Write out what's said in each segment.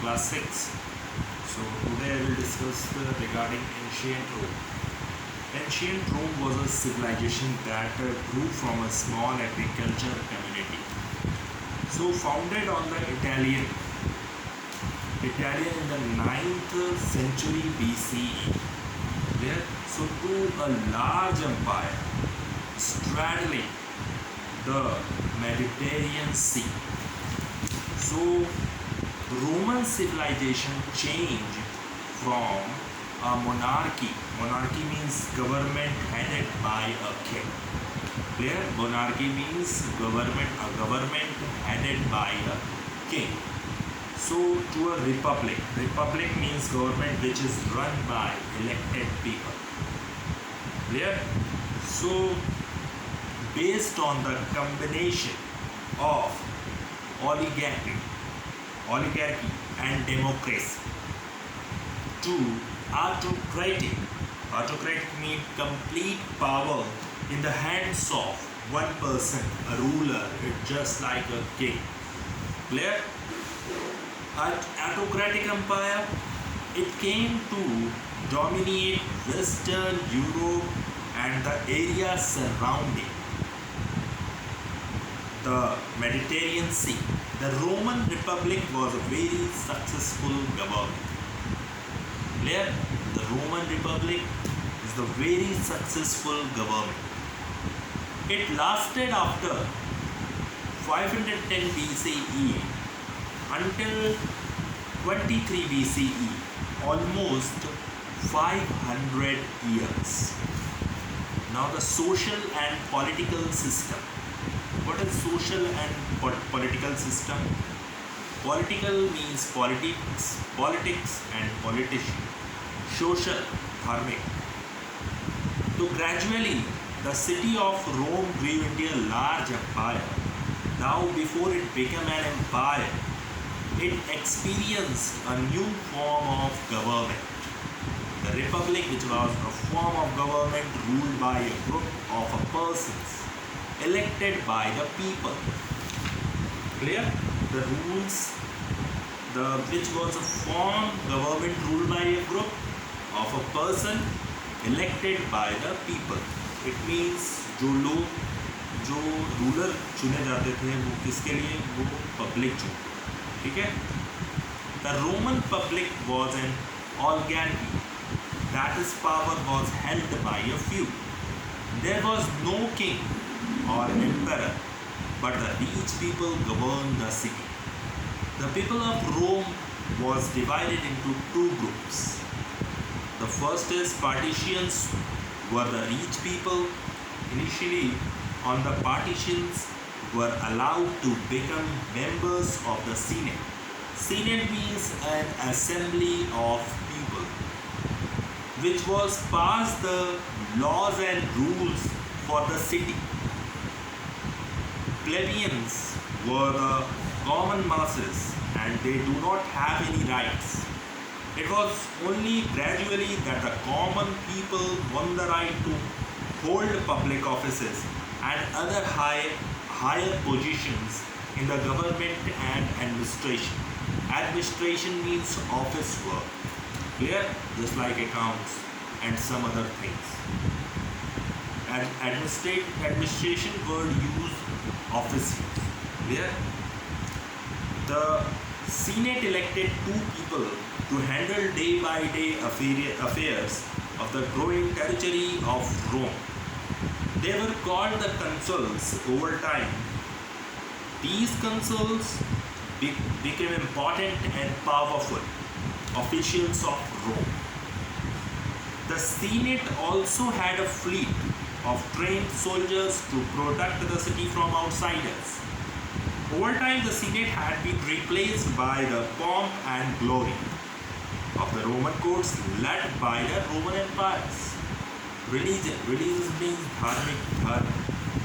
class 6. So today I will discuss regarding ancient Rome. Ancient Rome was a civilization that grew from a small agriculture community. So founded on the Italian in the 9th century BCE. There, so to a large empire straddling the Mediterranean Sea. So Roman civilization changed from a monarchy. Monarchy means government headed by a king. Clear? Monarchy means government headed by a king. So to a republic. Republic means government which is run by elected people. Clear? So based on the combination of oligarchy and democracy to autocratic. Autocratic means complete power in the hands of one person, a ruler, just like a king. Clear? Autocratic empire, it came to dominate Western Europe and the area surrounding the Mediterranean Sea. The Roman Republic was a very successful government. Clear? The Roman Republic is the very successful government. It lasted after 510 BCE until 23 BCE, almost 500 years. Now the social and political system. What is social and political system? Political means politics and politician. Social, dharmic. So gradually, the city of Rome grew into a large empire. Now, before it became an empire, it experienced a new form of government. The republic, which was a form of government ruled by a group of persons elected by the people. Clear? The rules, which was a form government ruled by a group of a person elected by the people. It means जो ruler चुने जाते थे वो किसके लिए? वो public चुने. ठीक है? The Roman public was an oligarchy. That is, power was held by a few. There was no king or emperor, but the rich people governed the city. The people of Rome was divided into two groups. The first is patricians, were the rich people. Initially, on the patricians were allowed to become members of the Senate. Senate means an assembly of people, which was passed the laws and rules for the city. Plebeians were the common masses and they do not have any rights. It was only gradually that the common people won the right to hold public offices and other higher positions in the government and administration. Administration means office work. Clear? Just like accounts and some other things. Administration word used, office use. Clear? The Senate elected two people to handle day by day affairs of the growing territory of Rome. They were called the consuls over time. These consuls became important and powerful officials of Rome. The Senate also had a fleet of trained soldiers to protect the city from outsiders. Over time, the Senate had been replaced by the pomp and glory of the Roman courts led by the Roman empires. Religion means dharmic, dharma.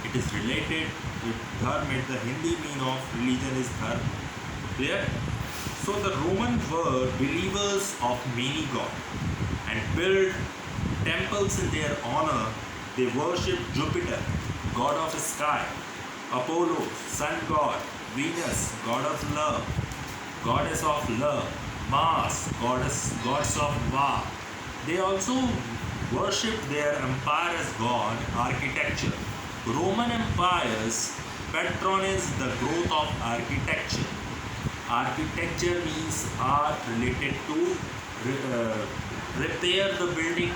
It is related with dharma. The Hindi meaning of religion is dharma. Clear? So the Romans were believers of many gods and built temples in their honor. They worshipped Jupiter, god of the sky, Apollo, sun god, Venus, god of love, goddess of love, Mars, gods of war. They also worshipped their empire as god. Architecture. Roman Empire's patron is the growth of architecture. Architecture means art related to repair the building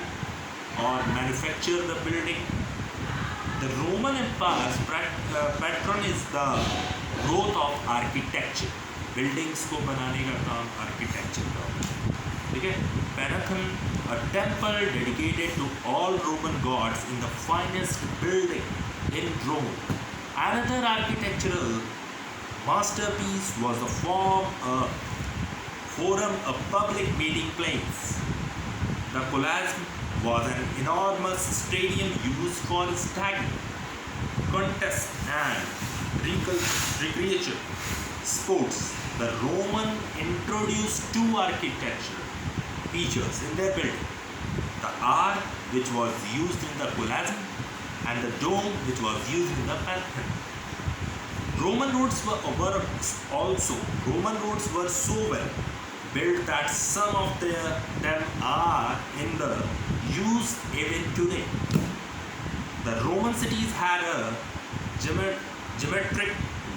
or manufacture the building. The Roman Empire's patron is the growth of architecture. Buildings को बनाने का काम architecture का होता है. ठीक है? Pantheon, a temple dedicated to all Roman gods in the finest building in Rome. Another architectural masterpiece was the forum, a public meeting place. The Colosseum was an enormous stadium used for stag contests and recreation sports. The Roman introduced two architectural features in their building: the arch, which was used in the Colosseum, and the dome, which was used in the Pantheon. Roman roads were so well built that some of them are in the use even today. The Roman cities had a geometric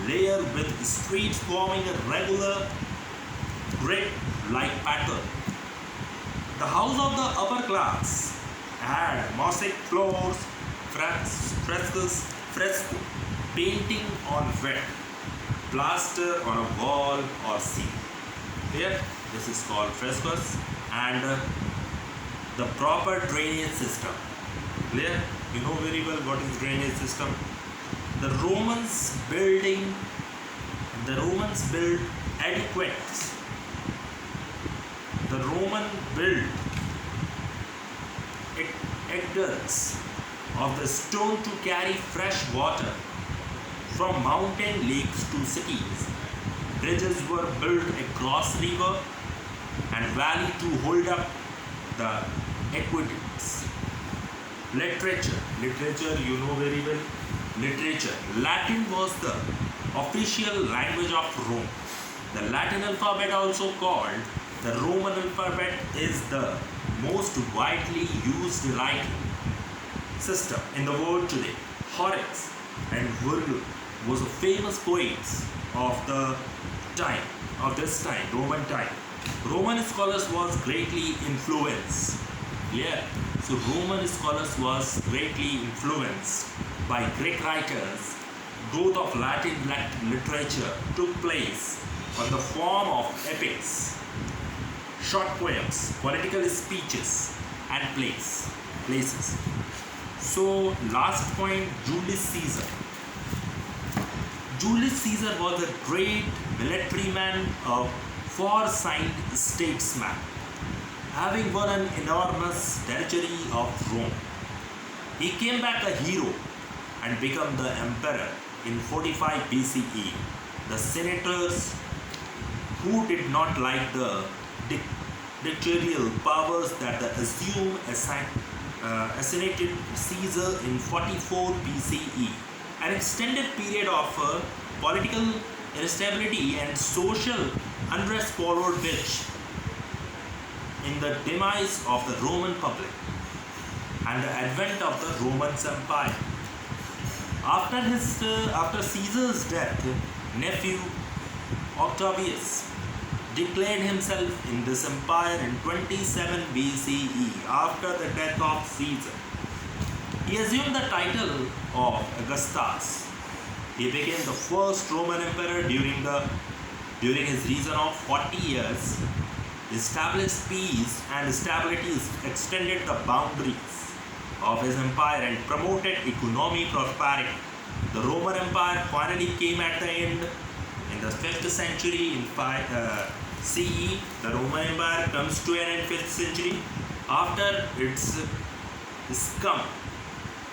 layer with streets forming a regular grid-like pattern. The house of the upper class had mosaic floors, fresco, painting on wet, plaster on a wall or ceiling. Here, this is called frescoes, and the proper drainage system. Clear? You know very well what is drainage system. The Romans built aqueducts. The Roman built aqueducts of the stone to carry fresh water from mountain lakes to cities. Bridges were built across river and valley to hold up the aqueducts. Literature, you know very well. Literature. Latin was the official language of Rome. The Latin alphabet, also called the Roman alphabet, is the most widely used writing system in the world today. Horace and Virgil was the famous poets of this time, Roman time. Roman scholars was greatly influenced. Yeah. So Roman scholars was greatly influenced by Greek writers. Growth of Latin literature took place on the form of epics, short poems, political speeches, and places. So last point, Julius Caesar. Julius Caesar was a great military man, a far-sighted statesman, having won an enormous territory of Rome. He came back a hero and became the emperor in 45 BCE. The senators, who did not like the dictatorial powers that assassinated Caesar in 44 BCE, an extended period of political instability and social unrest followed, which in the demise of the Roman public and the advent of the Roman Empire. After Caesar's death, nephew Octavius declared himself in this empire in 27 BCE. After the death of Caesar, he assumed the title of Augustus. He became the first Roman emperor during his reign of 40 years, established peace and stability, extended the boundaries of his empire, and promoted economic prosperity. The Roman Empire finally came at the end in the 5th century. In CE, the Roman Empire comes to an end in 5th century. After its succumb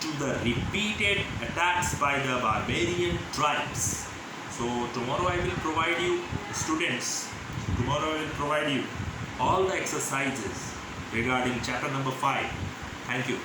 to the repeated attacks by the barbarian tribes. So tomorrow I will provide you, students, all the exercises regarding chapter number 5. Thank you.